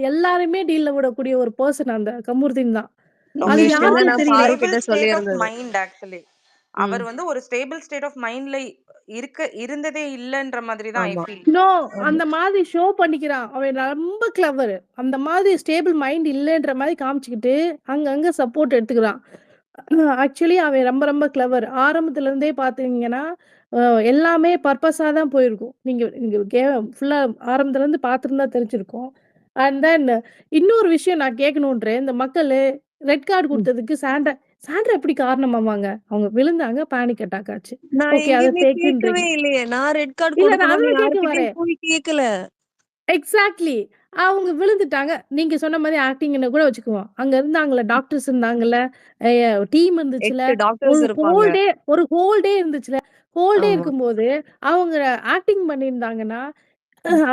எல்லாருமே டீல்ல விடக்கூடிய ஒரு பர்சன் அந்த கமருதீன் தான். அது லொகேஷ் இல்ல யாருன்னு நான் தெரியல. பாரு ஸ்டேபிள் கிட்ட ஸ்டேட் ஆஃப் சொல்லியிருந்தது. Mind actually. அவர் வந்து ஒரு ஸ்டேபிள் ஸ்டேட் ஆஃப் மைண்ட்ல இருந்ததே இல்லன்ற மாதிரி தான் ஐ ஆமா. ஃபீல். நோ ஆமா. அந்த மாதிரி ஷோ பண்ணிக்கிறான். அவன் ரொம்ப கிளவர். அந்த மாதிரி ஸ்டேபிள் மைண்ட் இல்லன்ற மாதிரி காமிச்சுக்கிட்டு அங்கங்க சப்போர்ட் எடுத்துக்கிறான். ஆக்சுவலி அவன் ரொம்ப ரொம்ப கிளவர். ஆரம்பத்துல இருந்தே பார்த்தீங்கன்னா, எல்லாமே பர்ப்பஸா தான் போயிருக்கும். நீங்க நீங்க ஃபுல்லா ஆரம்பத்துல இருந்து பார்த்துருந்தா தெரிஞ்சிருக்கும். அண்ட் தென் இன்னொரு விஷயம் நான் கேட்கணுன்றேன். இந்த மக்களு ரெட் கார்ட் ம். குடுத்ததுக்கு சாண்ட்ரா சாண்ட்ரா எப்படி காரணமாவாங்க? அவங்க விழுந்தாங்க, பேனிக் அட்டாக் ஆச்சு. நான் ஓகே அத எங்கேயுமே கேட்கவே ஃபேக்குன்றீங்க. இல்லையே. நான் ரெட் கார்ட் இல்ல நான் குடுக்கணும்னு அதுதான் கேட்க யார்கிட்டயும் வரேன். போய் கேட்கல. எக்ஸாக்ட்லி. அவங்க விழுந்துட்டாங்க. நீங்க சொன்ன மாரி ஆக்டிங்ன்னு கூட வச்சுக்குவோம். அங்க இருந்தாங்கல்ல, டாக்டர்ஸ் இருந்தாங்கல்ல, அ டீம் இருந்துச்சுல்ல, 8 டாக்டர்ஸ் இருப்பாங்க. ஒரு ஹோல் டே இருந்துச்சுல்ல. ஹோல் டே ஆமா. இருக்கும்போது, அவங்க ஆக்டிங் பண்ணியிருந்தாங்கன்னா,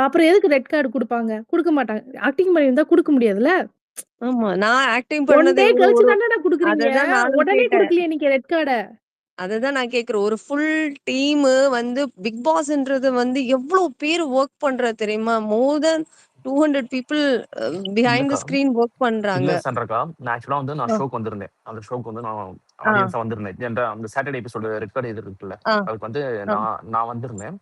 அப்புறம் எதுக்கு ரெட் கார்டு குடுப்பாங்க? குடுக்க மாட்டாங்க. ஆக்டிங் பண்ணியிருந்தா குடுக்க முடியாதுல்ல? ஆமா. நான் ஆக்டிங் 1 பண்ணது டே ஒரு கழிச்சு ஒரு தானடா குடுக்குறீங்க. அததான் நானும் உடனே கேட்டேன். குடுக்கலையே நீங்க ரெட் கார்ட. அததான் நான் கேட்கிறேன். ஒரு ஃபுல் டீமு வந்து பிக் பாஸ்ன்றது வந்து எவ்ளோ பேர் வொர்க் பண்ற தெரியுமா? மோர் தென் 200 பீப்பிள் பிஹைண்ட் தி இல்லக்கா. ஸ்கிரீன் வொர்க் பண்றாங்க. இல்ல சாண்ட்ராக்கா. நான் ஆக்சுவலா வந்து நான் ஆ, ஷோக்கு வந்திருந்தேன். அந்த ஷோக்கு வந்து நான் ஆ, ஆடியன்ஸா வந்திருந்தேன். அந்த சாட்டர்டே எபிசோட் ரெட் கார்டு இது இருக்குல்ல. ஆ, அதுக்கு வந்து ஆ. நான் நான் வந்திருந்தேன்.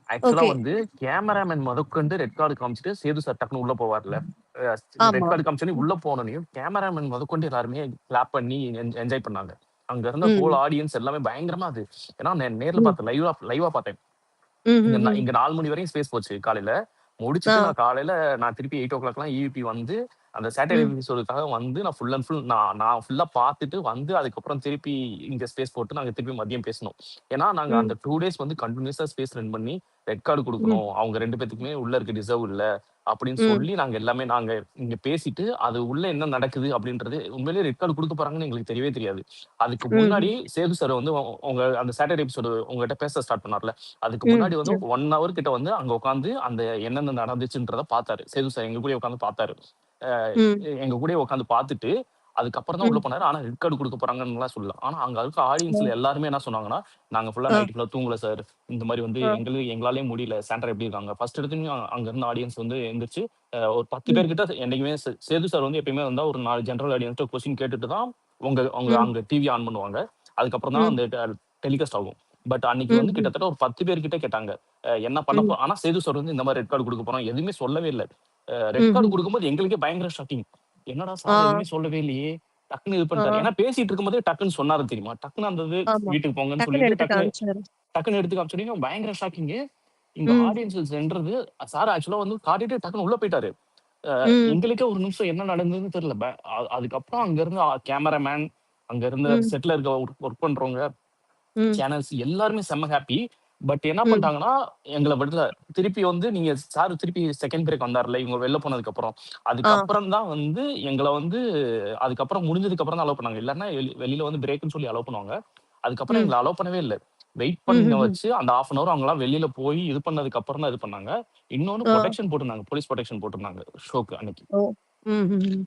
ஆக்சுவலா ஓகே. வந்து கேமராமேன் முதற்கொண்டு ரெட் கார்டு காமிச்சுட்டு சேது சார் டக்குன்னு உள்ள போவார்ல. ரெட் ஆமா. கார்டு காமிச்சோனே உள்ள போனோனையும் கேமராமேன் முதற்கொண்டு எல்லாருமே கிளாப் பண்ணி என்ஜாய் பண்ணாங்க. அங்க இருந்த ம். ஹோல் ஆடியன்ஸ் எல்லாமே பயங்கரமா அது. ஏன்னா நேர்ல ம். பார்த்தேன். லைவா பார்த்தேன். ம். இங்க ம். ம். இங்க 4 மணி வரையும் ஸ்பேஸ் போச்சு காலையில. ஆ. முடிச்சுட்டு நான் காலையில நான் திருப்பி 8:00லாம் ஈவிபி வந்து, அந்த சாட்டர்டே ம். எபிசோடுக்காக வந்து நான் ஃபுல் அண்ட் ஃபுல் நான் ஃபுல்லா பார்த்துட்டு வந்து, அதுக்கப்புறம் திருப்பி இங்க ஸ்பேஸ் போட்டு நாங்க திருப்பி மதியம் பேசினோம். ஏன்னா, நாங்க ம். அந்த 2 டேஸ் வந்து கன்டினியூஸா ஸ்பேஸ் ரன் பண்ணி, ரெட் கார்டு ம். குடுக்கணும். அவங்க 2 பேத்துக்குமே உள்ள இருக்க டிசர்வ் இல்ல. அப்படின்னு ம். சொல்லி நாங்க இங்க பேசிட்டு, அது உள்ள என்ன நடக்குது அப்படின்றது உண்மையிலேயே ரெட் கார்டு குடுக்க போறாங்கன்னு எங்களுக்கு தெரியவே தெரியாது. அதுக்கு ம். முன்னாடி சேது சார் வந்து உங்க அந்த சாட்டர்டே எபிசோடு உங்ககிட்ட பேச ஸ்டார்ட் பண்ணார்ல. அதுக்கு ம். முன்னாடி வந்து ம். 1 ஹவர் கிட்ட வந்து அங்க உட்கார்ந்து அந்த என்னென்ன நடந்துச்சுன்றத பார்த்தாரு. சேது சார் எங்க கூடயே உட்கார்ந்து பார்த்தாரு. அ ம். எங்க கூடயே உட்கார்ந்து பார்த்துட்டு, அதுக்கப்புறம் தான் உள்ள ம். போனாரு. ஆனா ரெட் கார்டு குடுக்க போறாங்கன்னுலாம் சொல்லல. ஆனா அங்க இருக்க ஆடியன்ஸ்ல ம். எல்லாருமே என்ன சொன்னாங்கன்னா, "நாங்க ஃபுல்லா ஆ. நைட் ஃபுல்லா தூங்கல சார். இந்த மாரி வந்து ஆ. எங்களாலயே முடியல. சாண்ட்ரா எப்படி இருக்காங்க?" ஃபர்ஸ்ட் எடுத்தோனே அங்க இருந்த ஆடியன்ஸ் வந்து எந்திரிச்சு, ஒரு 10 ம். பேர் கிட்ட என்னைக்குமே சேது சார் வந்து எப்பயுமே வந்தா ஒரு 4 ஜெனரல் ஆடியன்ஸ்ட்ட கொஸ்டின் கேட்டுட்டு தான் அவங்க அவங்க ம். அங்க டிவி ஆன் பண்ணுவாங்க. அதுக்கப்புறம் தான் ம். அந்த டெலிகாஸ்ட் ஆகும். பட் அன்னைக்கு ம். வந்து ம். கிட்டத்தட்ட ஒரு 10 பேர் கிட்ட கேட்டாங்க. என்ன பண்ண ம். ஆனா சேது சார் வந்து இந்த மாரி ரெட் கார்டு குடுக்க போறோம் எதுவுமே சொல்லவே இல்ல. ரெட் கார்டு ம்ஹ்ம். குடுக்கும்போது எங்களுக்கே பயங்கர ஷாக்கிங். என்னடா ஆ. சார் எதுவுமே சொல்லவே இல்லையே! டக்குன்னு இது ஆ. பண்ணிட்டாரு. ஏன்னா பேசிட்டு இருக்கும்போதே டக்குன்னு சொன்னாரு தெரியுமா? டக்குன்னு அந்த இது ஆமா. வீட்டுக்கு போங்கன்னு டக்குன்னு சொல்லிட்டு எடுத்து காமிச்சாரு. டக்குன்னு எடுத்து காமிச்சோனயும் பயங்கர ஷாக்கிங்கு. இங்க ம். ஆடியன்ஸ் சென்றது சார் ஆக்சுவலா வந்து காட்டிட்டு டக்குன்னு உள்ள போயிட்டாரு. அ ம். எங்களுக்கே ஒரு நிமிஷம் என்ன நடந்ததுன்னு தெரியல. அதுக்கப்புறம் அங்க இருந்த கேமராமேன், அங்க இருந்த ம். செட்ல இருக்க ஒர்க் பண்றவங்க, ம். சேனல்ஸ் எல்லாருமே செம்ம ஹாப்பி. பட் என்ன ம். பண்ணிட்டாங்கன்னா, எங்கள விடல. திருப்பி வந்து நீங்க சார் திருப்பி செகண்ட் பிரேக் வந்தார்ல, இவங்க வெளில போனதுக்கப்புறம். ஆ. அதுக்கப்புறம் தான் வந்து எங்கள வந்து அதுக்கப்புறம் முடிஞ்சதுக்கு அப்புறம் தான் அலோவ் பண்ணாங்க. இல்லன்னா வெளில வந்து பிரேக்குன்னு சொல்லி அலோவ் பண்ணுவாங்க. அதுக்கப்புறம் ம். எங்கள அலோவ் பண்ணவே இல்ல. வெயிட் பண்ண ம்ஹ்ஹ்ம். வச்சு அந்த 1/2 அன் ஹவர் அவங்கலாம் வெளில போய் இது பண்ணதுக்கு அப்புறம் தான் இது பண்ணாங்க. இன்னொன்னு ஆ. புரொடெக்ஷன் போட்டிருந்தாங்க. போலீஸ் புரொடெக்ஷன் போட்டிருந்தாங்க ஷோக்கு அன்னைக்கு. ஓ! ம்ஹ்ஹ்ம்.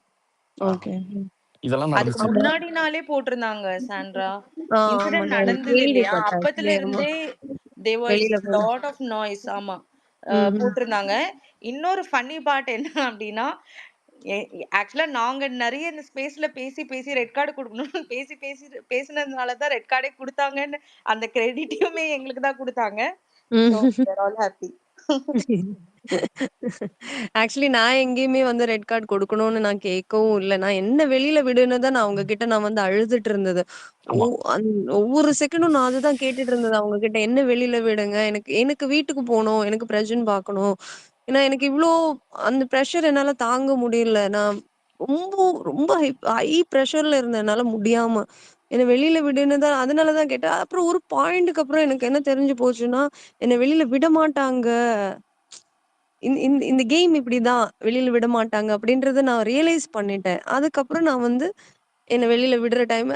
ஆ ஓகே. ம். இதெல்லாம் அதுக்கு நடந்துச்சு. ஆமா. முன்னாடி நாளே போட்டிருந்தாங்க சாண்ட்ரா. ஆமா. இன்சிடென்ட் நான் நடந்தது இல்லையா? கேள்விப்பட்டேன். அப்பத்துல ஆக்சுவலி ஆமா. இருந்தே தேர் வாஸ் வெளியில போய் லாட் ஆஃப் நாய்ஸ். ஆமா. ம்ஹ்ம். போட்டிருந்தாங்க. இன்னொரு ஃபன்னி பார்ட் என்ன அப்டின்னா, எ ஆக்சுவலா நாங்க நெறைய இந்த ஸ்பேஸ்ல பேசி, பேசி ரெட் கார்டு குடுக்கணும்னு பேசினதுனால தான் ரெட் கார்டே குடுத்தாங்கன்னு அந்த கிரெடிட்டையுமே எங்களுக்கு தான் குடுத்தாங்க. So hmm. We are all happy. Actually நான் எங்கேயுமே வந்து ரெட் கார்ட் கொடுக்கணும்னு நான் கேட்கவும் இல்ல. நான் என்ன வெளியில விடுன்னு தான் நான் அவங்க கிட்ட நான் வந்து அழுதுட்டு இருந்தது. ஓ ஆமா. அந் ஒவ்வொரு செகண்டும் நான் அதுதான் கேட்டுட்டு இருந்தது அவங்க கிட்ட. என்ன வெளியில விடுங்க. எனக்கு எனக்கு வீட்டுக்கு போணும். எனக்கு பிரஜன் பார்க்கணும். ஏன்னா எனக்கு இவ்ளோ அந்த பிரஷர் என்னால தாங்க முடியல. நான் ரொம்ப ரொம்ப ஹை பிரஷர்ல இருந்தேன். என்னால முடியாம. என்ன வெளியில விடுன்னு தான் அதனால தான் கேட்டேன். அப்புறம் ஒரு பாயிண்ட்க்கு அப்புறம் எனக்கு என்ன தெரிஞ்சு போச்சுன்னா, என்ன வெளியில விடமாட்டாங்க. இந்த கேம் இப்படிதான். வெளியில விடமாட்டாங்க அப்படின்றத நான் ரியலைஸ் பண்ணிட்டேன். அதுக்கப்புறம் நான் வந்து என்ன வெளியில விடுற டைம்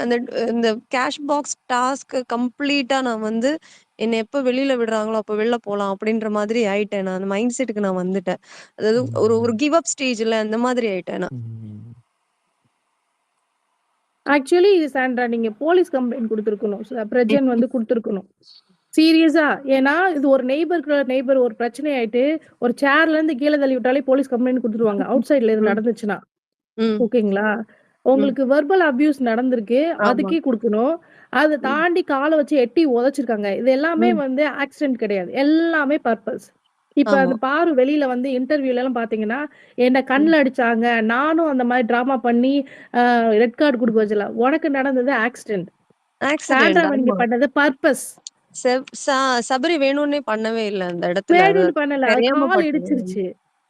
இந்த கேஷ் பாக்ஸ் டாஸ்க் கம்ப்ளீட்டா நான் வந்து என்ன எப்ப வெளியில விடுறாங்களோ அப்ப வெளில போலாம் அப்படின்ற மாதிரி ஆயிட்டேன். நான் அந்த மைண்ட் செட்டுக்கு நான் வந்துட்டேன். அதாவது ஒரு ம். ஒரு கிவ் அப் ஸ்டேஜ்ல அந்த மாதிரி ஆயிட்டேன் நான். ம். ஆக்சுவலி சாண்ட்ரா நீங்க போலீஸ் கம்ப்ளைண்ட் குடுத்துருக்கணும். பிரஜன் வந்து குடுத்துருக்கணும். சீரியஸா. ஏன்னா, இது ஒரு நெய்பர் ஒரு பிரச்சனை ஆயிட்டு, ஒரு சேர்லருந்து கீழ தள்ளி விட்டாலே போலீஸ் கம்ப்ளைண்ட் குடுத்துருவாங்க. அவுட் சைட்ல இது ம், நடந்துச்சுன்னா. ம், ஓகேங்களா? ம். உங்களுக்கு வெர்பல் அபியூஸ் நடந்திருக்கு. ஆமா. அதுக்கே குடுக்கணும். அத ம், தாண்டி கால வச்சு எட்டி உதைச்சிருக்காங்க. இது எல்லாமே ம். வந்து ஆக்சிடென்ட் கிடையாது. எல்லாமே பர்ப்பஸ். இப்ப ஆமா. அந்த பாரு வெளியில வந்து இன்டர்வியூலலாம் பார்த்தீங்கன்னா, என்ன ம். கண்ல அடிச்சாங்க. நானும் அந்த மாரி ட்ராமா பண்ணி ரெட் கார்ட் குடுக்க வச்சல. உனக்கு நடந்தது ஆக்சிடென்ட். ஆக்சிடென்ட். சாண்ட்ரா நீங்க ஆமா. பண்ணது பர்ப்பஸ். செவ் ச சபரி வேணும்னே பண்ணவே இல்ல அந்த இடத்துல. அது வேணும்னு பண்ணல. அது தெரியாம கால் பட்டது. இடிச்சிருச்சு.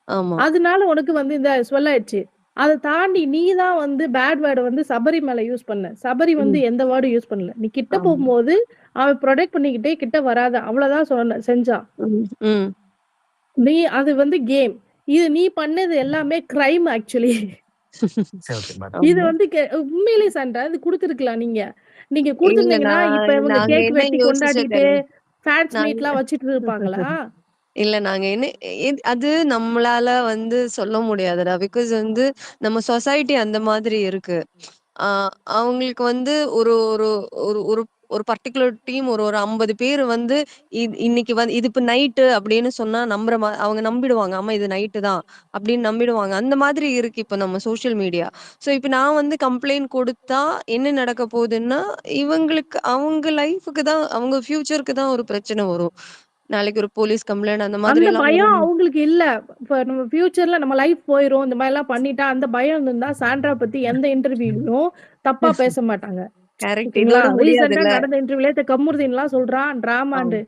ஆமா. அதனால உனக்கு வந்து இந்த ஸ்வெல் ஆயிடுச்சு. அத தாண்டி நீ தான் வந்து பேட் வேர்ட வந்து சபரி மேல யூஸ் பண்ண. சபரி வந்து ம். எந்த வேர்டும் யூஸ் பண்ணல. நீ கிட்ட ஆமா. போம்போது, அவன் புரொடெக்ட் பண்ணிக்கிட்டே கிட்ட வராத. அவ்வளோதான் செஞ்சான். ம், ம். நீ அது வந்து கேம். இது நீ பண்ணது எல்லாமே கிரைம் ஆக்சுவலி. சரி, ஓகே மேடம். இது ஆமா. வந்து உண்மையிலேயே சாண்ட்ரா இது குடுத்துருக்கலாம் நீங்க. நீங்க இல்ல குடுத்துருந்தீங்கன்னா, இப்ப இவங்க நாங்க கேக் என்ன வெட்டி கொண்டாடிட்டு, யோசிச்சது ஃபேன்ஸ் நாங்க மீட்லாம் வச்சுட்டு இருப்பாங்களா? இல்ல நாங்க என்ன அது நம்மளால வந்து சொல்ல முடியாதுடா. பிகாஸ் வந்து நம்ம சொசைட்டி அந்த மாதிரி இருக்கு. ஆ அவங்களுக்கு வந்து ஒரு ஒரு ஒரு ஒரு ஒரு பர்ட்டிகுலர் டீம் ஒரு 50 பேர் வந்து இன்னைக்கு வந்து இது இப்ப நைட்டு அப்படின்னு சொன்னா அவங்க நம்பிடுவாங்க. ஆமா இது நைட்டு தான் அப்படின்னு நம்பிடுவாங்க. அந்த மாதிரி இருக்கு இப்ப நம்ம சோசியல் மீடியா. சோ இப்ப நான் வந்து கம்ப்ளைண்ட் கொடுத்தா என்ன நடக்க போகுதுன்னா, அவங்க லைஃப்க்கு தான் அவங்க ஃபியூச்சருக்கு தான் ஒரு பிரச்சனை வரும். நாளைக்கு ஒரு போலீஸ் கம்ப்ளைண்ட் அந்த அந்த மாதிரிலாம் பயம் வரும். அவங்களுக்கு இல்ல. இப்ப நம்ம ஃபியூச்சர்ல நம்ம லைஃப் போயிரும். இந்த மாரிலாம் பண்ணிட்டா, அந்த பயம் இருந்திருந்தா சாண்ட்ரா பத்தி எந்த இன்டர்வியூலயும் தப்பா பேச மாட்டாங்க. கரெக்ட். ஓகேங்களா? இதோட ரீசென்ட்டா முடியாதுல்ல. நடந்த இன்டர்வியூல கமருதீன்லாம் சொல்றான் ஆமா. டிராமான்ட்டு.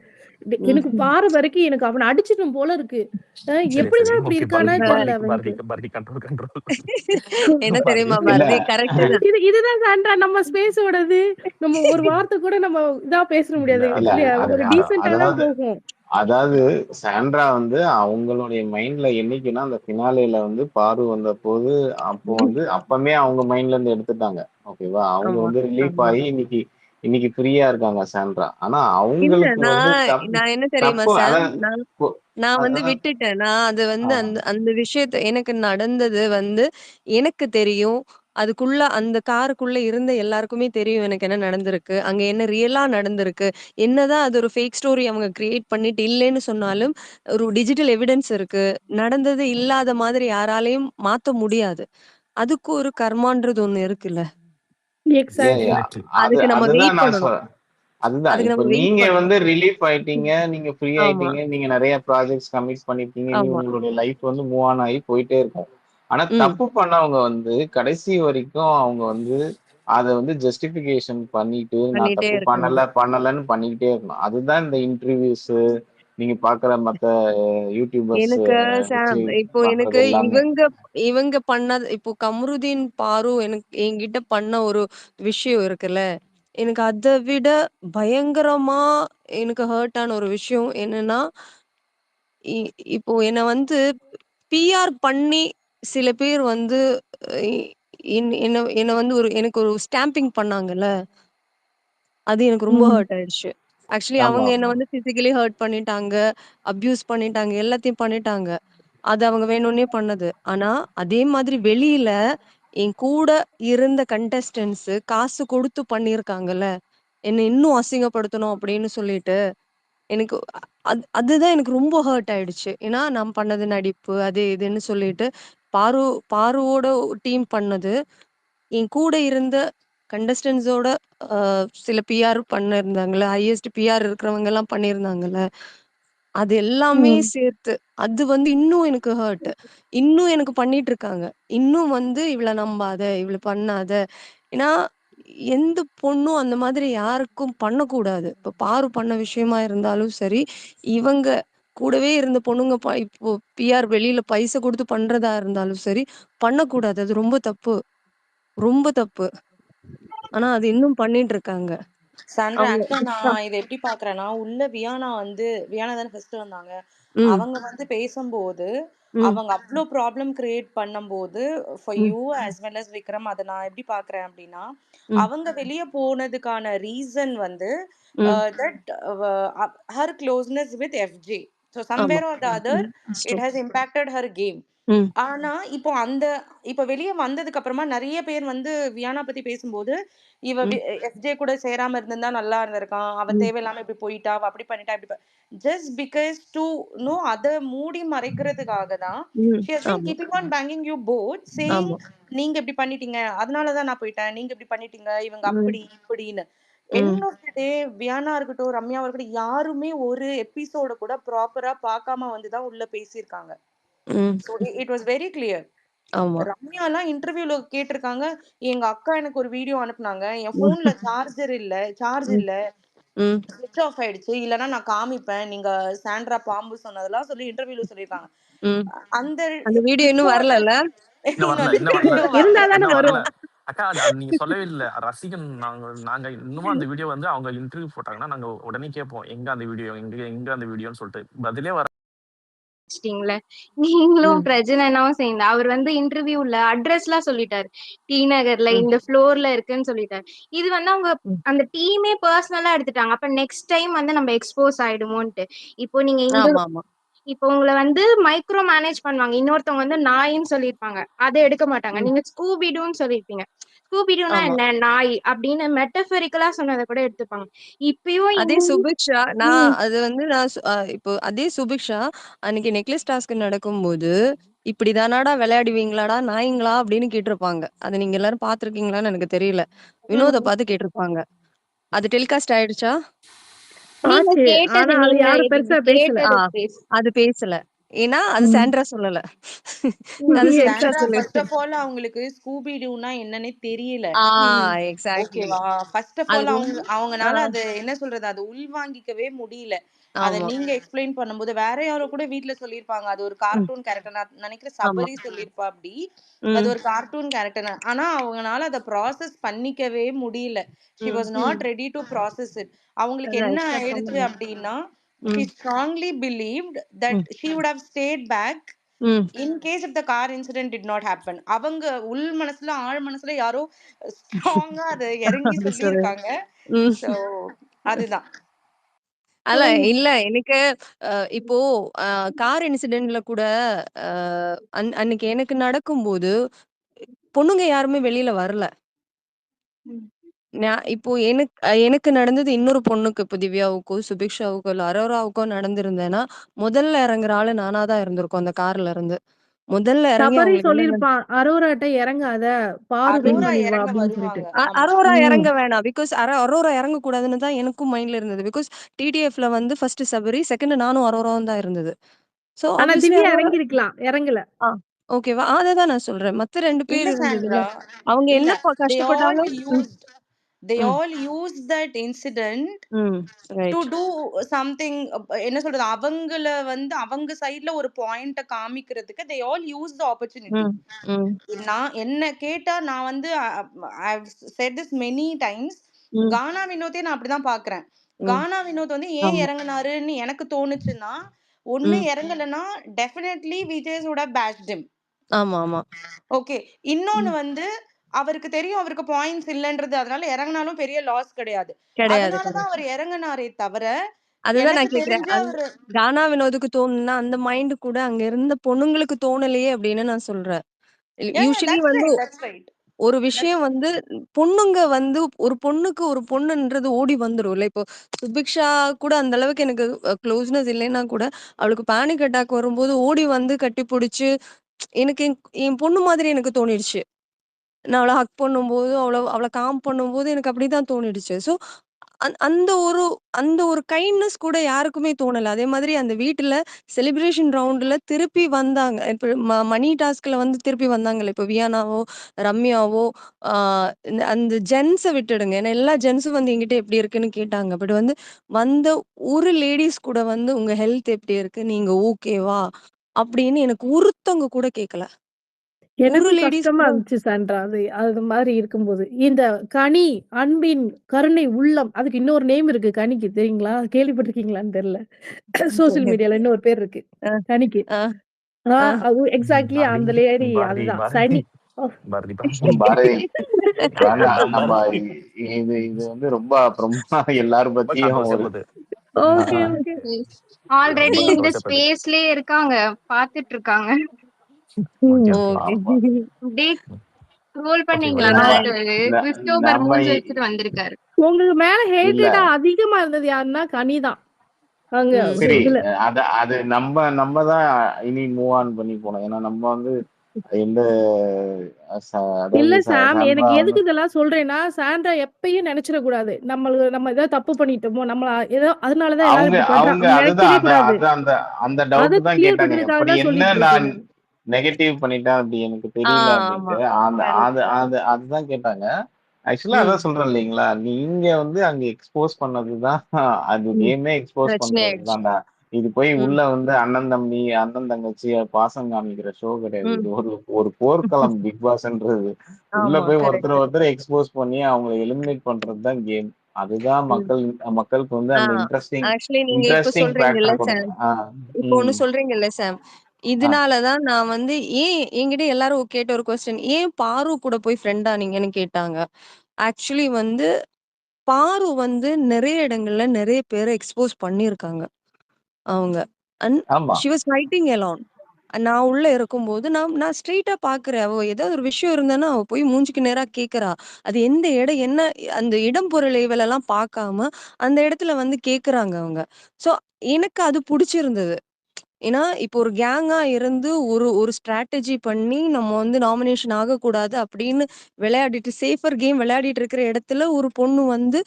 எனக்கு ம். பாரு வரைக்கும் எனக்கு அவன அடிச்சிடணும் போல இருக்கு. சரி, சரி. எப்படிதான் இப்படி ஓகே. இருக்கானே இப்ப தெரியல பாரதி, பாரதி, அவனுக்கு. Bharathi control, control. என்ன பாரதி. தெரியுமா இல்ல பாரதி? கரெக்ட் தான். இதுதான் சாண்ட்ரா நம்ம ஸ்பேஸோடது. நம்ம ஒரு வார்த்தை கூட நம்ம இதா பேச இல்ல, முடியாது. இல்ல இல்லையா? அது ஒரு டீசென்ட்டா தான் அதாவது போகும். அதாவது சாண்ட்ரா வந்து அவங்களுடைய மைண்ட்ல என்னைக்குன்னா அந்த பினாலேல வந்து பாரு வந்த போது அப்போ வந்து அப்பமே அவங்க மைண்ட்ல இருந்து எடுத்துட்டாங்க. ஓகேவா? அவங்க ஆமா, வந்து ரிலீஃப் ஆமா. ஆகி இன்னைக்கு இன்னைக்கு ஃப்ரீயா இருக்காங்க சாண்ட்ரா. ஆனா இல்ல அவங்களுக்கு வந்து நான் என்ன தெரியுமா தப்பு சாம்? அதான் கு- நான் வந்து அதான் விட்டுட்டேன். நான் அது ஆ, வந்து அந்த அந்த விஷயத்த எனக்கு நடந்தது வந்து எனக்கு தெரியும். அதுக்குள்ள அந்த காருக்குள்ள இருந்த எல்லாருக்குமே தெரியும் எனக்கு என்ன நடந்திருக்கு. அங்க என்ன ரியலா நடந்திருக்கு. என்னதான் அது ஒரு ஃபேக் ஸ்டோரி அவங்க கிரியேட் பண்ணிட்டு இல்லைன்னு சொன்னாலும், ஒரு டிஜிட்டல் எவிடன்ஸ் இருக்கு. நடந்தது இல்லாத மாதிரி யாராலயும் மாத்த முடியாது. அதுக்கு ஒரு கர்மான்றது ஒண்ணு இருக்குல்ல. எக்ஸாக்ட்லி. எக்ஸாக்ட்லி. அதுக்கு நம்ம அதுதான் வெயிட் நான் பண்ணணும். சொல்றேன். அதுதான். அதுக்கு இப்ப நம்ம வெயிட் நீங்க வந்து பண்ணணும். ரிலீஃப் ஆயிட்டீங்க. நீங்க ஃப்ரீ ஆமா, ஆயிட்டீங்க. நீங்க நெறைய ப்ராஜெக்ட்ஸ் கமிட் பண்ணியிருக்கீங்க. இனி ஆமா. உங்களுடைய லைஃப் வந்து மூவ் ஆன் ஆகி போயிட்டே இருக்கும். ஆனா ம். தப்பு பண்ணவங்க வந்து கடைசி வரைக்கும் அவங்க வந்து அத வந்து ஜஸ்டிஃபிகேஷன் பண்ணிட்டு, நான் பண்ணிட்டே தப்பு இருக்கணும். பண்ணலன்னு பண்ணிக்கிட்டே இருக்கணும். அதுதான் இந்த இன்டர்வியூஸு, நீங்க பார்க்குற மத்த யூடியூபர்ஸ் எனக்கு வச்சு சாம் இப்போ பண்றது எனக்கு எல்லாமே. இவங்க இவங்க பண்ணது இப்போ கமருதீன் பாரு எனக்கு என்கிட்ட பண்ண ஒரு விஷயம் இருக்குல்ல. எனக்கு அத விட பயங்கரமா எனக்கு ஹர்ட் ஆன ஒரு விஷயம் என்னன்னா, இ இப்போ என்ன வந்து பிஆர் பண்ணி சில பேர் வந்து இ என்ன என்ன வந்து எனக்கு ஒரு ஸ்டாம்பிங் பண்ணாங்கல்ல. அது எனக்கு ரொம்ப ம். ஹர்ட் ஆயிடுச்சு. ஆக்சுவலி ஆமா, அவங்க என்ன ஆமா. வந்து பிசிக்கலி ஹர்ட் பண்ணிட்டாங்க. அப்யூஸ் பண்ணிட்டாங்க. எல்லாத்தையும் பண்ணிட்டாங்க. அது அவங்க வேணும்னே பண்ணது. ஆனா, அதே மாதிரி வெளியில என் கூட இருந்த கண்டஸ்டன்ட்ஸ் காசு குடுத்து பண்ணியிருக்காங்கல்ல. என்ன இன்னும் அசிங்கப்படுத்தணும் அப்படின்னு சொல்லிட்டு, எனக்கு அதுதான் எனக்கு ரொம்ப ஹர்ட் ஆயிடுச்சு. ஏன்னா, நான் பண்ணது நடிப்பு, அது இதுன்னு சொல்லிட்டு, பாரு பாருவோட டீம் பண்ணது. என் கூட இருந்த கண்டஸ்டன்ட்ஸோட சில பிஆர் பண்ணியிருந்தாங்கல்ல. ஹையஸ்ட் பிஆர் இருக்கிறவங்கலாம் பண்ணியிருந்தாங்கல்ல. அது எல்லாமே ம். சேர்த்து, அது வந்து இன்னும் எனக்கு ஹர்ட். இன்னும் எனக்கு பண்ணிட்டு இருக்காங்க. இன்னும் வந்து "இவள நம்பாத, இவள பண்ணாத." ஏன்னா, எந்த பொண்ணும் அந்த மாதிரி யாருக்கும் பண்ணக்கூடாது. இப்ப பாரு பண்ண விஷயமா இருந்தாலும் சரி, இவங்க கூடவே இருந்த பொண்ணுங்க இப்போ பிஆர் வெளியில பைசா குடுத்து பண்றதா இருந்தாலும் சரி, பண்ணக்கூடாது. அது ரொம்ப தப்பு. ரொம்ப தப்பு. ஆனா, அது இன்னும் பண்ணிட்டு இருக்காங்க. சாண்ட்ரா, அவங்க ஆக்சுவலா நான் இத எப்படி பார்க்குறேன்னா, உள்ள வியானா தானே ஃபர்ஸ்ட் வந்தாங்க. ம், அவங்க வந்து பேசும்போது, ம், அவங்க அவ்ளோ ப்ராப்ளம் கிரியேட் பண்ணும்போது, for hmm, you as well as Vikram, அத நான் எப்படி பார்க்குறேன் அப்படின்னா, ம், அவங்க வெளிய போனதுக்கான ரீசன் வந்து ம். That her closeness with FJ. So ஆமா. Somewhere or the other, hmm. It true. Has impacted her game. Hmm. ஆனா, இப்போ வெளிய வந்ததுக்கு அப்புறமா நெறைய பேர் வந்து வியானா பத்தி பேசும்போது, இவ ம். எஃப்ஜே கூட சேராம இருந்திருந்தா நல்லா இருந்திருக்கான். அவ ம். தேவையில்லாம இப்படி போயிட்டா. அவ அப்படி பண்ணிட்டா, ஜஸ்ட் பிகாஸ் டு அத மூடி மறைக்கிறதுக்காக தான் ம். ஷி ஹஸ் பீன் ஆமா, keeping on banking you both saying, ஆமா. நீங்க இப்படி பண்ணிட்டீங்க. அதனால தான் நான் போயிட்டேன். நீங்க இப்படி பண்ணிட்டீங்க. இவங்க ம். அப்படி இப்படின்னு. ம். எண்ட் ஆஃப் தி டே வியானா இருக்கட்டும், ரம்யாவா இருக்கட்டும், யாருமே ஒரு எபிசோட கூட ப்ராப்பரா பார்க்காம வந்து தான் உள்ள பேசியிருக்காங்க. ம். So it was very clear. ஆமா. ரம்யாலாம் இன்டர்வியூல கேட்டிருக்காங்க. எங்க அக்கா எனக்கு ஒரு வீடியோ அனுப்புனாங்க. என் ஃபோன்ல சார்ஜ் ம். இல்ல. ம். ஸ்விட்ச் ஆஃப் ஆயிடுச்சு. இல்லன்னா நான் காமிப்பேன். நீங்க சாண்ட்ரா பாம்பு சொன்னதெல்லாம் சொல்லி இன்டர்வியூல சொல்லியிருக்காங்க. ம். அந்த அந்த வீடியோ இன்னும் இப்ப வரலல்ல? இன்னும் வரல, வந்து இன்னும் வரல, இன்னும் வரல. இருந்தா தானே இன்னும் வரல. வரும். அக்கா அது நீங்க சொல்லவே இல்ல. ரசிகன் நாங்க நாங்க இன்னமும் அந்த வீடியோ வந்து அவங்க இன்டர்வியூ போட்டாங்கன்னா, நாங்க உடனே கேட்போம். எங்க அந்த வீடியோ? எங்க அந்த வீடியோன்னு சொல்லிட்டு. பதிலே வர வச்சிட்டீங்கல்ல. நீங்களும் ம். பிரஜனனாவும் சேர்ந்து அவர் வந்து இன்டர்வியூல அட்ரஸ்லாம் சொல்லிட்டாரு. டி நகர்ல ம். இந்த ஃப்ளோர்ல இருக்குன்னு சொல்லிட்டாரு. இது வந்து அவங்க ம். அந்த டீமே பர்சனலா எடுத்துட்டாங்க. அப்ப நெக்ஸ்ட் டைம் வந்து நம்ம எக்ஸ்போஸ் ஆயிடுமோன்ட்டு. இப்போ நீங்க இந்த ஆமாமா. இப்போ உங்கள வந்து மைக்ரோ மேனேஜ் பண்ணுவாங்க. இன்னொருத்தவங்க வந்து நாயின்னு சொல்லியிருப்பாங்க. அத எடுக்க மாட்டாங்க. ம். நீங்க ஸ்கூபிடூன்னு சொல்லியிருப்பீங்க. ஸ்கூபிடூன்னா ஆமா. என்ன? நாய் அப்படின்னு மெட்டஃபரிக்கலா சொன்னத கூட எடுத்துப்பாங்க. இப்பயும் அதே சுபிக்ஷா ம். அது வந்து நான் இப்போ அதே சுபிக்ஷா அன்னைக்கு நெக்லஸ் டாஸ்க் நடக்கும்போது, "இப்படிதானாடா விளையாடுவீங்களாடா நாய்ங்களா?" அப்படின்னு கேட்டிருப்பாங்க. அத நீங்க எல்லாரும் பார்த்திருக்கீங்களான்னு எனக்கு தெரியல. வினோத ம். பார்த்து கேட்டிருப்பாங்க. அது டெலிகாஸ்ட் ஆயிடுச்சா? நீங்க ஆச்சு. கேட்டது ஆனா அது நீங்க யாரும் இது பெருசா பேசல. ஆ கேட்டது பேசு. அது பேசல. ஏன்னா, அது ம். சாண்ட்ரா சொல்லல. அது ம். சுபிக்ஷா சாண்ட்ரா ஃபர்ஸ்ட் சொல்லிருச்சு. ஆஃப் ஆல் அவங்களுக்கு ஸ்கூபி டூனா என்னன்னே தெரியல. ஆ ம். எக்ஸாக்ட்லி. ஓகேவா? ஃபர்ஸ்ட் ஆஃப் அது ஆல் ரொம்ப ஆ அவங்கனால அது என்ன சொல்றது? அது உள்வாங்கிக்கவே முடியல. அத ஆமா. நீங்க எக்ஸ்பிளைன் பண்ணும்போது, வேற யாரோ கூட வீட்ல சொல்லியிருப்பாங்க. அது ஒரு ம். Cartoon character. நான் நினைக்கிறேன் ஆமா. சபரி சொல்லியிருப்பாப்படி. அது ம். ஒரு கார்ட்டூன் கேரக்டர். ஆனா அவங்கனால அத ப்ராசஸ் பண்ணிக்கவே முடியல. She hmm. Was not hmm. Ready to process it. அவங்களுக்கு அதான் என்ன எக்ஸ்பெக்ட் ஆயிடுச்சு பண்ணல. அப்டின்னா, she hmm. Strongly believed that hmm. She would have stayed back hmm. In case if the car incident did not happen. அவங்க உள் மனசுல, ஆழ் மனசுல யாரோ ஸ்ட்ராங்கா அத இறங்கி அப்படி சொல்லு. சொல்லியிருக்காங்க. ம். சோ அதுதான். அல்ல இல்ல எனக்கு இப்போ அ கார் இன்சிடென்ட்ல கூட அ அன்னைக்கு எனக்கு நடக்கும்போது, பொண்ணுங்க யாருமே வெளில வரல. ம். இப்போ எனக்கு நடந்தது இன்னொரு பொண்ணுக்கு இப்போ திவ்யாவுக்கோ, சுபிக்ஷாவுக்கோ, இல்ல அரோராவுக்கோ நடந்திருந்தேன்னா, முதல்ல இறங்குற ஆளு நானா தான் இருந்திருக்கும் அந்த கார்ல இருந்து. முதல்ல இறங்கி சபரி அவங்களுக்கு என்ன சொல்லியிருப்பான். அரோராட்ட இறங்காத. பாரு வின் அரோரா பண்ணிருவா இறங்க அப்படின்னு சொல்லிட்டு. வருவாங்க. ஆமா. அரோரா ம். இறங்க வேணாம். பிகாஸ் அரோரா இறங்கக்கூடாதுன்னு தான் எனக்கும் மைண்ட்ல இருந்தது. பிகாஸ் டிடிஎஃப்ல வந்து ஃபர்ஸ்ட் சபரி, செகண்ட் நானும் அரோராவும் தான் இருந்தது. ஸோ ஆனா ஆப்வியஸ்லி திவ்யா அரோரா இறங்கியிருக்கலாம். இறங்கல. ஆ ஓகேவா? அததான் நான் சொல்றேன். மத்த 2 இல்ல பேர் இருந்ததுல. சாண்ட்ரா. அவங்க இல்ல. என்ன தே கஷ்டப்பட்டாங்க? ஆல் ம், used they hmm, all used that incident hmm. To write. To something. என்ன சொல்றது? அவங்கள வந்து அவங்க சைடுல ஒரு பாயிண்ட்ட காமிக்கிறதுக்கு they all use the opportunity. Hmm, hmm, நான் என்ன கேட்டா நான் வந்து I've said this many times. Hmm, Gana வினோத்தே நான் அப்படிதான் பார்க்கிறேன். ம். கானா வினோத் வந்து ஏன் ஆமா. இறங்குனாருன்னு எனக்கு தோணுச்சுன்னா, ஒண்ணு ம். இறங்கலன்னா definitely Vijay would have bashed him. ஆமாமா. ஓகே. இன்னொன்னு ம். வந்து அவருக்கு தெரியும் அவருக்கு பாயிண்ட்ஸ் இல்லன்றது. அதனால இறங்குனாலும் பெரிய லாஸ் கிடையாது. கிடையாது, அதனால தான் கிடையாது. அவர் இறங்குனாரே தவிர, அதுதான் எனக்கு நான் கேட்கிறேன். தெரிஞ்சு அவரு கானா வினோதுக்கு தோணுனா, அந்த மைண்ட் கூட அங்க இருந்த பொண்ணுங்களுக்கு தோணலையே அப்படின்னு நான் சொல்றேன். யா யா யூசுவலி தட்ஸ் வந்து ரைட், தட்ஸ் ரைட். ஒரு தட்ஸ் விஷயம் வந்து பொண்ணுங்க வந்து ஒரு பொண்ணுக்கு ஒரு பொண்ணுன்றது ஓடி வந்துரும்ல. இப்போ சுபிக்ஷா கூட அந்த அளவுக்கு எனக்கு க்ளோஸ்னஸ் இல்லைன்னா கூட, அவளுக்கு பேனிக் அட்டாக் வரும்போது ஓடி வந்து கட்டிப்புடிச்சு, எனக்கு என் பொண்ணு மாதிரி எனக்கு தோணிடுச்சு. நான் அவள ஹக் பண்ணும்போது, அவள காம் பண்ணும்போது எனக்கு அப்படிதான் தோணிடுச்சு. ஸோ அந்த ஒரு கைண்ட்னஸ் கூட யாருக்குமே தோணல. அதே மாதிரி அந்த வீட்ல செலிப்ரேஷன் ரவுண்ட்ல திருப்பி வந்தாங்க. இப்ப மணி டாஸ்க்ல வந்து திருப்பி வந்தாங்கல்ல. இப்ப வியானாவோ, ரம்யாவோ ஆ அந்த ஜென்ஸ விட்டுடுங்க. ஏன்னா எல்லா ஜென்ஸும் வந்து என்கிட்ட எப்படி இருக்குன்னு கேட்டாங்க. பட் வந்து வந்த ஒரு லேடீஸ் கூட வந்து உங்க ஹெல்த் எப்படி இருக்கு? நீங்க ஓகேவா? அப்படின்னு எனக்கு ஒருத்தவங்க கூட கேட்கல. ஒரு எனக்கும் லேடீஸ் கஷ்டமா கூட இருந்துச்சு சாண்ட்ரா. அது மாரி இருக்கும்போது. இந்த கனி, அன்பின் கருணை உள்ளம். அதுக்கு இன்னொரு நேம் இருக்கு கனிக்கு தெரியுங்களா? கேள்விப்பட்டிருக்கீங்களான்னு தெரியல. சோசியல் மீடியால இன்னொரு பேர் இருக்கு. அ, கனிக்கு. அ, அ. அது எக்ஸாக்ட்லி பாரதி, அந்த லேடி பாரதி, அதுதான். பாரதி, சனி. ஓ! பாரதி, பாரதி. பாரதி வேண்டாம். அதான் நம்ம பாரதி. இது வந்து ரொம்ப அப்புறமா எல்லாரும் ரொம்ப பத்தியும் கான்ட்ரோவர்சியா ஒரு போகுது. ஓகே, ஆஹ் ஓகே. ஆல்ரெடி ரொம்ப இந்த கான்ட்ரோவர்சியா போகுது. ஸ்பேஸ்லயே இருக்காங்க. பாத்துட்டு இருக்காங்க. ஓகே ம். ஓகே. ஓகே. அப்படியே ஸ்க்ரோல் ஓகே பண்ணீங்களா ஒரே நோட்டு ந- கிறிஸ்டோபர் நம்ம மூஞ்சி வச்சுட்டு வந்திருக்காரு. உங்களுக்கு மேல இல்ல ஹேட்டடா அதிகமா இருந்தது யாருன்னா கனி தான். அங்க சரி இதுல. அது அது நம்ம தான் இனி மூவ் ஆன் பண்ணி போனோம். ஏன்னா நம்ம வந்து எந்த இல்ல அதாவது சாம், சாண்ட்ரா எனக்கு வந்து எதுக்கு இதெல்லாம் சொல்றேன்னா, சாண்ட்ரா எப்பயும் நெனச்சிடக்கூடாது. நம்ம ஏதோ தப்பு பண்ணிட்டோமோ, நம்மள ஏதோ அதனால தான் எல்லாரும் அவங்க இப்படி பண்றான். அவங்க அப்படி அதுதான் நெனைக்கவே அந்த கூடாது. அது அந்த அந்த அத டவுட் தான் கிளியர் கேட்டாங்க. பண்றதுக்காக அப்படி தான் என்ன சொல்லிட்டு இருக்கேன் நான் நானு. நெகட்டிவ் பண்ணிட்டேன் அப்படி எனக்கு ஆ தெரியல ஆமா. அப்படின்ட்டு அந்த அது கரெக்ட். அது அதுதான் கேட்டாங்க. ஆக்சுவலா ம். அதான் சொல்றேன் இல்லைங்களா, நீங்க வந்து அங்க எக்ஸ்போஸ் பண்ணதுதான் அது ம். கேமே எக்ஸ்போஸ் பிரச்சனை பண்றது ஆயிடுச்சு. தான்டா. இது போய் ம். உள்ள வந்து அண்ணன் தம்பி அண்ணன் தங்கச்சி பாசம் காமிக்கிற ஷோ கிடையாது. ம். இது ஒரு ஒரு போர்க்களம் பிக் பாஸ்ன்றது. உள்ள ஆமா. போய் கரெக்ட். ஒருத்தர் எக்ஸ்போஸ் பண்ணி அவங்களை எலிமினேட் பண்றது தான் கேம். அதுதான் ம். மக்களுக்கு வந்து ஆ அந்த இன்ட்ரெஸ்டிங் ஆக்சுவலி நீங்க இப்ப இன்ட்ரெஸ்டிங் சொல்றீங்கல்ல ஃபேக்டர் கொடுங்க. சாம். இப்போ ஒண்ணு ம் சொல்றீங்கல்ல சாம். ஆ இதனால தான் நான் வந்து ஏன் என்கிட்ட எல்லாரும் கேட்ட ஒரு கொஸ்டின், ஏன் பாரு கூட போய் ஃப்ரெண்ட் ஆனீங்கன்னு கேட்டாங்க. ஆக்சுவலி வந்து பாரு வந்து நெறைய இடங்கள்ல நெறைய பேர எக்ஸ்போஸ் பண்ணியிருக்காங்க அவங்க. அண்ட் ஆமா. She was fighting alone. நான் உள்ள இருக்கும்போது நான் நான் ஸ்ட்ரெய்ட்டா பார்க்குறேன். அவ ஏதாவது ஒரு விஷயம் இருந்தன்னா, அவ போய் மூஞ்சிக்கு நேரா கேட்கிறா. அது எந்த இடம் என்ன அந்த இடம் பொருள் ஏவலெல்லாம் பார்க்காம, அந்த இடத்துல வந்து கேட்குறாங்க அவங்க. ஸோ எனக்கு அது புடிச்சிருந்தது. ஏன்னா, இப்போ ஒரு கேங்கா இருந்து ஒரு ஒரு ஸ்ட்ராட்டஜி பண்ணி நம்ம வந்து நாமினேஷன் ஆகக்கூடாது அப்படின்னு விளையாடிட்டு சேஃபர் கேம் விளையாடிட்டு இருக்கிற இடத்துல ஒரு பொண்ணு வந்து,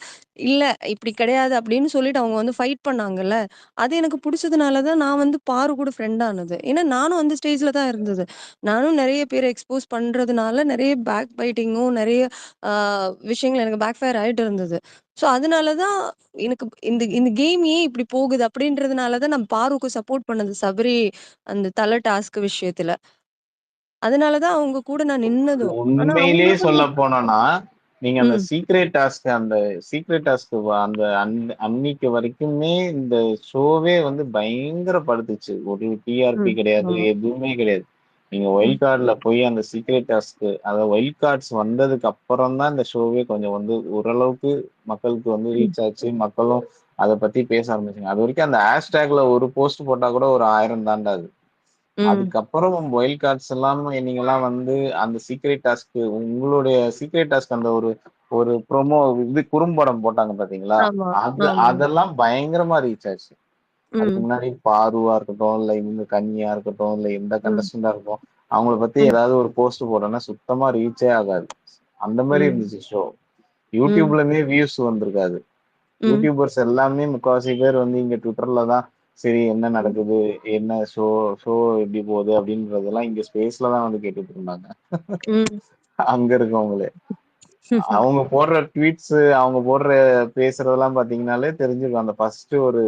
"இல்ல இப்படி கிடையாது" அப்படின்னு சொல்லிட்டு அவங்க வந்து ஃபைட் பண்ணாங்கல்ல. அது எனக்கு புடிச்சதுனால தான் நான் வந்து பாரு கூட ஃப்ரெண்ட் ஆனது. ஏன்னா நானும் அந்த ஸ்டேஜ்ல தான் இருந்தது. நானும் நெறைய பேர எக்ஸ்போஸ் பண்றதுனால நெறைய பேக் பைட்டிங்கும் நெறைய ஆ விஷயங்கள் எனக்கு பேக் ஃபயர் ஆயிட்டு இருந்தது. ஸோ அதனால தான் எனக்கு இந்த இந்த கேம் ஏன் இப்படி போகுது அப்படின்றதுனால தான் நான் பாருக்கு சப்போர்ட் பண்ணது. சபரி அந்த தல டாஸ்க் விஷயத்துல. அதனால தான் அவங்க கூட நான் நின்னதும். ஆனா உண்மையிலேயே அவங்களுக்கும் சொல்ல போனோம்னா நீங்க அந்த ம், சீக்ரெட் டாஸ்க் அந்த அன்னைக்கு வரைக்குமே இந்த ஷோவே வந்து பயங்கரப்படுத்துச்சு. ஒரு டிஆர்பி ம். கிடையாது, ஆமா. எதுவுமே கிடையாது. நீங்க ம், ஒயில்ட் கார்டுல போய் அந்த சீக்ரெட் டாஸ்க் அதாவது ஒயில்ட் கார்ட்ஸ் வந்ததுக்கு அப்புறம் தான் இந்த ஷோவே கொஞ்சம் வந்து ஓரளவுக்கு மக்களுக்கு வந்து ம், ரீச் ஆச்சு. மக்களும் அதை பத்தி பேச ஆரம்பிச்சாங்க. அது வரைக்கும் அந்த ஹேஷ்டேக்ல ஒரு போஸ்ட் போட்டா கூட ஒரு 1000 தாண்டாது. ம், அதுக்கப்புறம் ஒயில்ட் கார்ட்ஸ் எல்லாம் நீங்கெல்லாம் வந்து அந்த சீக்ரெட் டாஸ்க் உங்களுடைய சீக்ரெட் டாஸ்க் அந்த ஒரு ஒரு ப்ரோமோ இது குறும்படம் போட்டாங்க பாத்தீங்களா, ஆமா, அது ஆமா. அதெல்லாம் பயங்கரமா ரீச் ஆச்சு. அதுக்கு ம், முன்னாடி பாருவா இருக்கட்டும் இல்ல இவங்க கன்னியா இருக்கட்டும் இல்ல எந்த ம், கண்டஸ்டண்டா இருக்கும், அவங்கள பத்தி ம், ஏதாவது ஒரு போஸ்ட் போட்டோம்னா சுத்தமா ரீச்சே ஆகாது. அந்த மாதிரி ம், இருந்துச்சு ஷோ. ம், யூடியூப்லயுமே வியூஸ் வந்திருக்காது. ம், யூடியூபர்ஸ் எல்லாமே முக்காவாசி பேர் வந்து இங்க ட்விட்டர்ல தான் சரி என்ன ம், நடக்குது, என்ன ஷோ ஷோ எப்படி போகுது அப்படின்றதெல்லாம் இங்க ஸ்பேஸ்ல தான் வந்து கேட்டுட்டு இருந்தாங்க. ம். அங்க இருக்கவங்களே அவங்க போடுற ட்வீட்ஸ் அவங்க போடுற பேசுறதெல்லாம் பாத்தீங்கன்னாலே தெரிஞ்சிருக்கும். அந்த ஃபர்ஸ்ட் ஒரு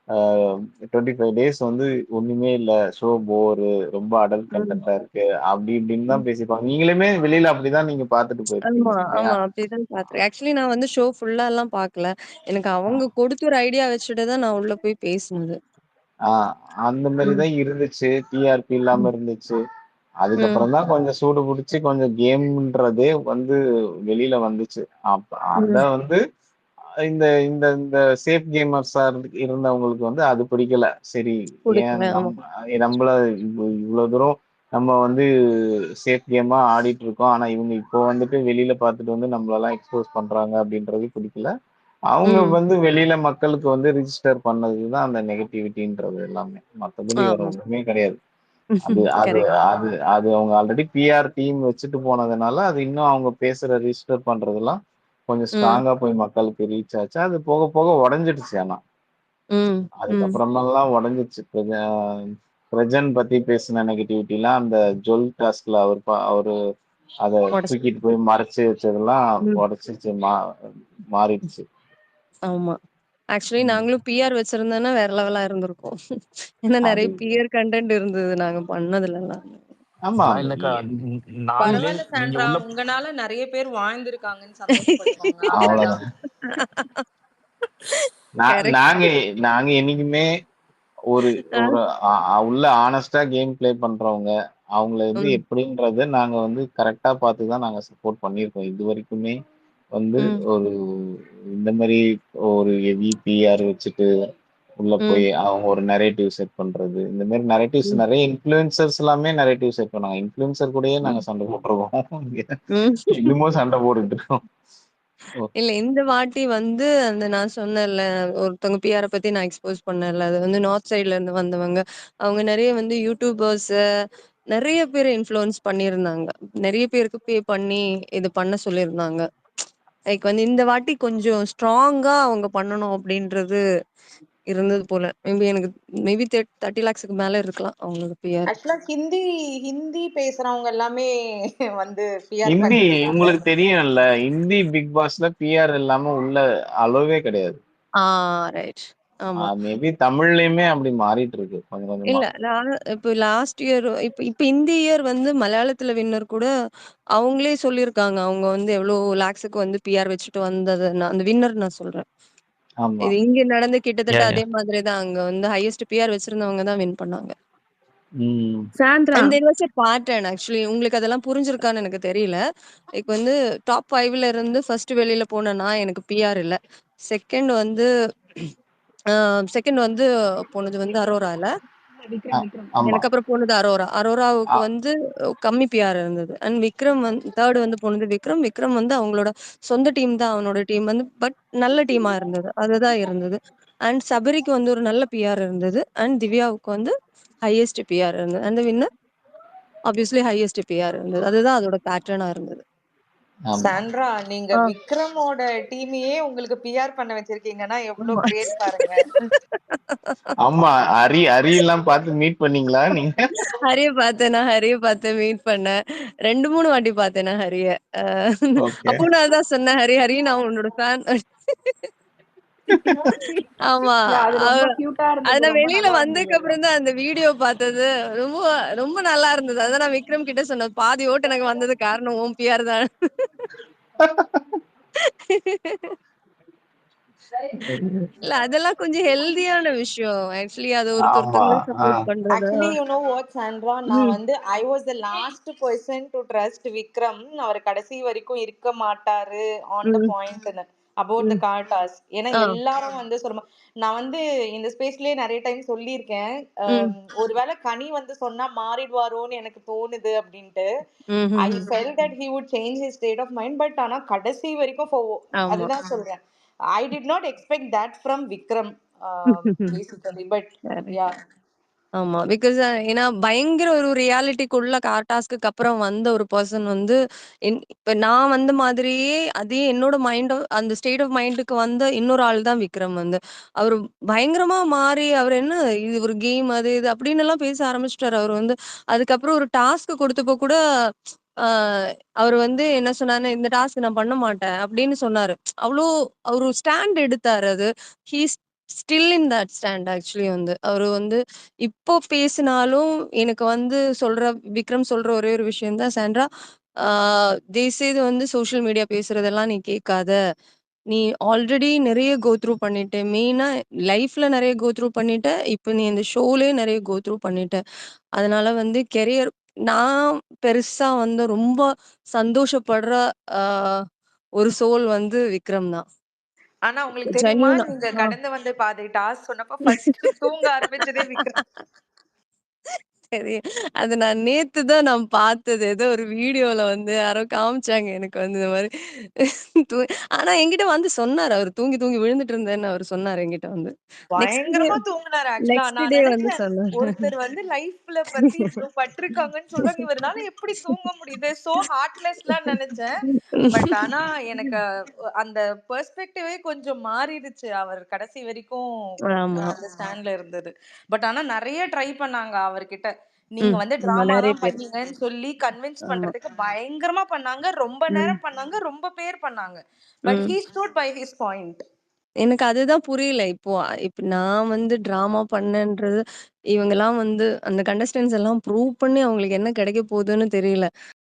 25 days வந்து ஒண்ணுமே இல்ல, ஷோ போரு, ரொம்ப அடல்ட் ம். கண்டென்ட்டா இருக்கு அப்படி இப்படின்னு தான் பேசிப்பாங்க. நீங்களுமே வெளியில அப்படிதான் நீங்க பாத்துட்டு ஆமா, போயிருப்பீங்க இல்லையா? ஆமா. அப்படிதான் பார்த்துருக்கேன். ஆக்சுவலி நான் வந்து ஷோ ஃபுல்லாலாம் பார்க்கல. எனக்கு அவங்க கொடுத்த ஒரு ஐடியா வச்சுட்டு தான் நான் உள்ள போய் பேசினது. அந்த மாதிரி ம், தான் இருந்துச்சு. டிஆர்பி இல்லாம ம், இருந்துச்சு. ம், அதுக்கப்புறம் தான் கொஞ்சம் சூடு பிடிச்சு கொஞ்சம் கேம்ன்றதே வந்து வெளியில வந்துச்சு. அத ம். வந்து இந்த இந்த இந்த சேஃப் கேமர்ஸா இருந்தவங்களுக்கு வந்து அது பிடிக்கல. சரி ஏன் குடுக்கல. ஆமா. நம்மள இவ்வளவு தூரம் நம்ம வந்து சேஃப் கேமா ஆடிட்டு இருக்கோம். ஆனா இவங்க இப்போ வந்துட்டு வெளியில பார்த்துட்டு வந்து நம்மளெல்லாம் எக்ஸ்போஸ் பண்றாங்க அப்படின்றது பிடிக்கல. அவங்க ம். வந்து வெளியில மக்களுக்கு வந்து ரிஜிஸ்டர் பண்ணதுதான் அந்த நெகட்டிவிட்டின்றது எல்லாமே. மத்தபடி வேற ஆமா. ஒண்ணுமே கிடையாது. அது அது கரெக்ட். அது அது அவங்க ஆல்ரெடி பிஆர் டீம் வச்சுட்டு போனதுனால அது இன்னும் அவங்க பேசுற ரிஜிஸ்டர் பண்றதெல்லாம் கொஞ்சம் ம், ஸ்ட்ராங்கா போய் மக்களுக்கு ரீச் ஆச்சு. அது போக போக உடைஞ்சிடுச்சு. ஆனா ம், ம். அதுக்கப்புறமெல்லாம் உடைஞ்சிச்சு. பிரஜன் பத்தி பேசின நெகட்டிவிட்டிலாம் அந்த ஜொல் டாஸ்க்ல அவரு அத உடைச்சு தூக்கிட்டு போய் மறைச்சு வச்சதெல்லாம் ம். உடைச்சிச்சு. மாறிடுச்சு. ஆமா. ஆக்சுவலி ம். நாங்களும் பிஆர் வச்சிருந்தோம்னா வேற லெவலா இருந்திருக்கும். ஏன்னா அது நெறைய பிஆர் கன்டென்ட் இருந்தது நாங்க பண்ணதுலலாம். ஆமா. ஆனா இல்லக்கா, நாங்களே பரவால்ல நீங்க சாண்ட்ரா. உள்ள உங்கனால நெறைய பேர் வாழ்ந்திருக்காங்கன்னு சந்தோஷப்பட்டுக்கோங்க. அவ்வளோதான். அவ்வளவுதான். கரெக்ட். நாங்க நாங்க என்னைக்குமே ஒரு அ, ஒரு உள்ள ஆனஸ்டா கேம் ப்ளே பண்றவங்க அவங்கள வந்து ம், எப்படின்றத நாங்க வந்து கரெக்டா பார்த்து தான் நாங்க சப்போர்ட் பண்ணியிருக்கோம் இது வரைக்குமே. வந்து ம், ஒரு இந்த மாதிரி ஒரு விபிஆர் வச்சுட்டு உள்ள போய் ம். அவங்க ஒரு நரேட்டிவ் செட் பண்றது. இந்த மாதிரி நரேட்டிவ்ஸ் ம். நிறைய இன்ஃப்ளூயன்சர்ஸ் எல்லாமே நரேட்டிவ் செட் பண்ணாங்க. இன்ஃப்ளூயன்சர் கூடயே நாங்க ம். சண்டை போட்டுருக்கோம். ம். இன்னமும் சண்டை போட்டுட்டு இருக்கோம். ஓ, இல்ல இந்த வாட்டி வந்து அந்த நான் சொன்னேன்ல, ஒருத்தவங்க பிஆர பத்தி நான் எக்ஸ்போஸ் பண்ணேன்ல. அது வந்து நார்த் சைட்ல இருந்து வந்தவங்க. அவங்க நெறைய வந்து யூடியூபர்ஸ நெறைய பேர இன்ஃப்ளூயன்ஸ் பண்ணியிருந்தாங்க. நெறைய பேருக்கு பே பண்ணி இது பண்ண சொல்லியிருந்தாங்க. லைக் வந்து இந்த வாட்டி கொஞ்சம் ஸ்ட்ராங்கா அவங்க பண்ணணும் அப்படின்றது இருந்தது போல. மேபி 30 லேக்ஸ்க்கு மேல இருக்கலாம் அவங்களுக்கு பிஆர். ஆக்சுவலா ஹிந்தி ஹிந்தி பேசுறவங்க எல்லாமே வந்து பிஆர் ஹிந்தி பண்ணிருக்காங்க. உங்களுக்கு தெரியும்ல, ஹிந்தி பிக் பாஸ்ல பிஆர் இல்லாம உள்ள அலோவே கிடையாது. ஆ ரைட். ஆமா. மேபி தமிழ்லயுமே அப்படி மாறிட்டு இருக்கு கொஞ்சம் கொஞ்சமா. இல்ல இப்ப லாஸ்ட் இயர் இப்ப இப்ப இந்த இயர் வந்து மலையாளத்துல வின்னர் கூட அவங்களே சொல்லியிருக்காங்க. அவங்க வந்து எவ்ளோ லேக்ஸ்க்கு வந்து பிஆர் வச்சுட்டு வந்தது. அந்த வின்னர் நான் சொல்றேன். ஆமா. இது இங்க நடந்த கிட்டத்தட்ட Yeah, அதே yeah. மாதிரி தான். அங்க வந்து ஹையஸ்ட் பிஆர் வச்சிருந்தவங்க தான் வின் பண்ணாங்க. Hmm. Sandra and there was a pattern actually. உங்களுக்கு அதெல்லாம் புரிஞ்சிருக்கான்னு எனக்கு தெரியல. லைக் வந்து டாப் 5ல இருந்து ஃபர்ஸ்ட் வெளியில போன நான் எனக்கு பிஆர் இல்ல. செகண்ட் வந்து அ செகண்ட் வந்து போனது வந்து அரோரா இல்ல. ஆ, ஆமா. எனக்கு அப்புறம் போனது அரோரா. அரோராவுக்கு ஆ, வந்து கம்மி பிஆர் இருந்தது. அண்ட் விக்ரம் வந்து 3 வந்து போனது விக்ரம். விக்ரம் வந்து அவங்களோட சொந்த டீம் தான் அவனோட டீம் வந்து. பட் நல்ல டீமா இருந்தது. அதுதான் இருந்தது. அண்ட் சபரிக்கு வந்து ஒரு நல்ல பிஆர் இருந்தது. அண்ட் திவ்யாவுக்கு வந்து ஹையஸ்ட் பிஆர் இருந்தது. And winner obviously highest PR இருந்தது. அதுதான் அதோட பேட்டர்னா இருந்தது. ஆமா. சாண்ட்ரா, நீங்க ஆ. விக்ரமோட டீமையே உங்களுக்கு பிஆர் பண்ண வச்சிருக்கீங்கன்னா எவ்வளவு ஆமா. கிரேட் பாருங்க. ஆமா. ஹரி எல்லாம் பார்த்து மீட் பண்ணீங்களா நீங்க? ஹரிய பார்த்தேன், மீட் பண்ணேன். 2, 3 வாட்டி பார்த்தேன் நான் ஹரிய. அ ஓகே. அப்போ நான் அதான் சொன்னேன், ஹரி நான் உன்னோட ஃபேன். ஆமா. இல்ல அது அ ரொம்ப கியூட்டா அது இருந்தது. நான் ரொம்ப வெளியில நல்லா இருந்தது அது. வந்ததுக்கப்புறம் தான் அந்த வீடியோ பார்த்தது. ரொம்ப ரொம்ப நல்லா இருந்தது. அதான் நான் விக்ரம் கிட்ட சொன்னேன். பாதி ஓட்டு எனக்கு வந்தது காரணம் உன் பிஆர் தான். இல்ல அதெல்லாம் கொஞ்சம் ஹெல்தியான விஷயம். ஆக்சுவலி அது ஆமா. ஒருத்தங்கள ஆ. சப்போர்ட் பண்றது. Actually you know what Sandra, நான் ம். வந்து I was the last person to trust Vikram. அவர் கடைசி வரைக்கும் இருக்க மாட்டாரு ஆன் த ம். பாயிண்ட்னு அபவுட் த ம். Car toss. ஏன்னா ஆ. எல்லாரும் வந்து சொல்ல, நான் வந்து இந்த ஸ்பேஸ்லயே நிறைய டைம் சொல்லியிருக்கேன். ம். ஒருவேளை கனி வந்து சொன்னா மாறிடுவாரோன்னு எனக்கு தோணுது அப்படின்ட்டு. I hmm. Felt that he would change his state of mind. But ஆனா கடைசி வரைக்கும் ஆமா. அதுதான் சொல்றேன். I did not expect that from Vikram basically. But correct. Yeah. ஆமா. பிகாஸ் ஏன்னா பயங்கர ஒரு ரியாலிட்டிக்குள்ள கார் டாஸ்க்குக்கு அப்புறம் வந்த ஒரு பெர்சன் வந்து இப்ப நான் வந்த மாதிரியே அதே என்னோட அந்த ஸ்டேட் ஆஃப் மைண்டுக்கு வந்த இன்னொரு ஆள் தான் விக்ரம் வந்து. அவரு பயங்கரமா மாறி அவரு என்ன இது ஒரு கேம் அது இது அப்படின்னு எல்லாம் பேச ஆரம்பிச்சுட்டாரு. அவரு வந்து அதுக்கப்புறம் ஒரு டாஸ்க் குடுத்தப்போ கூட ஆ அவரு வந்து என்ன சொன்னாருன்னா, "இந்த டாஸ்க் நான் பண்ண மாட்டேன்" அப்படின்னு சொன்னாரு. அவ்ளோ அவரு ஸ்டாண்ட் எடுத்தாரு அது. He is still in that stand actually வந்து. அவரு வந்து இப்போ பேசினாலும் எனக்கு வந்து விக்ரம் சொல்ற ஒரே ஒரு விஷயம் தான் சாண்ட்ரா, ஆ தயவுசெய்து வந்து சோசியல் மீடியா பேசுறதெல்லாம் நீ கேட்காத. நீ ஆல்ரெடி நெறைய கோ த்ரூ பண்ணிட்ட. மெயினா லைஃப்ல நெறைய கோ த்ரூ பண்ணிட்ட. இப்ப நீ இந்த ஷோலயே நெறைய கோ த்ரூ பண்ணிட்ட. அதனால வந்து நான் பெருசா வந்து ரொம்ப சந்தோஷப்படுற ஆ ஒரு சோல் வந்து விக்ரம் தான். ஆனா உங்களுக்கு தெரியுமா, ஜென்யூனா. நீங்க ஆ. கடந்து வந்து பாதி டாஸ்க் சொன்னப்ப ஃபர்ஸ்ட் தூங்க ஆரம்பிச்சதே விக்ரம். சரி. அது நான் நேத்து தான் நான் பார்த்தது. ஏதோ ஒரு வீடியோல வந்து யாரோ காமிச்சாங்க எனக்கு வந்து இந்த மாரி தூ ஆனா என்கிட்ட வந்து சொன்னாரு. அவரு தூங்கி தூங்கி விழுந்துட்டு இருந்தேன்னு அவரு சொன்னாரு என்கிட்ட வந்து. நெக்ஸ்ட் டே பயங்கரமா தூங்குனாரு ஆக்சுவலா. நெக்ஸ்ட் நான் டே வந்து நினைச்சேன், சொன்னாரு. ஒருத்தர் வந்து லைஃப்ல பத்தி இவ்ளோ பட்டிருக்காங்கன்னு சொல்றாங்க, இவர்னால எப்படி தூங்க முடியுது, சோ ஹார்ட்லெஸ்லாம் நினைச்சேன். பட் ஆனா எனக்கு அந்த பெர்ஸ்பெக்டிவே கொஞ்சம் மாறிடுச்சு. அவர் கடைசி வரைக்கும் ஆமா. அந்த ஸ்டாண்ட்ல இருந்தது. பட் ஆனா நிறைய ட்ரை பண்ணாங்க அவர்கிட்ட. நீங்க ம். வந்து ஆமா டிராமா நெறைய தான் பேர். பண்ணீங்கன்னு சொல்லி கன்வின்ஸ் ஆமா. பண்றதுக்கு பயங்கரமா பண்ணாங்க. ரொம்ப ம். நேரம் பண்ணாங்க. ரொம்ப பேர் பண்ணாங்க. But hmm. He stood by his point. எனக்கு அதுதான் புரியல. இப்ப நான் வந்து ட்ராமா பண்ணேன்றது, இவங்கலாம் வந்து அந்த கண்டஸ்டன்ட்ஸ் எல்லாம் ப்ரூவ் பண்ணி அவங்களுக்கு என்ன கிடைக்க போகுதுன்னு தெரியல.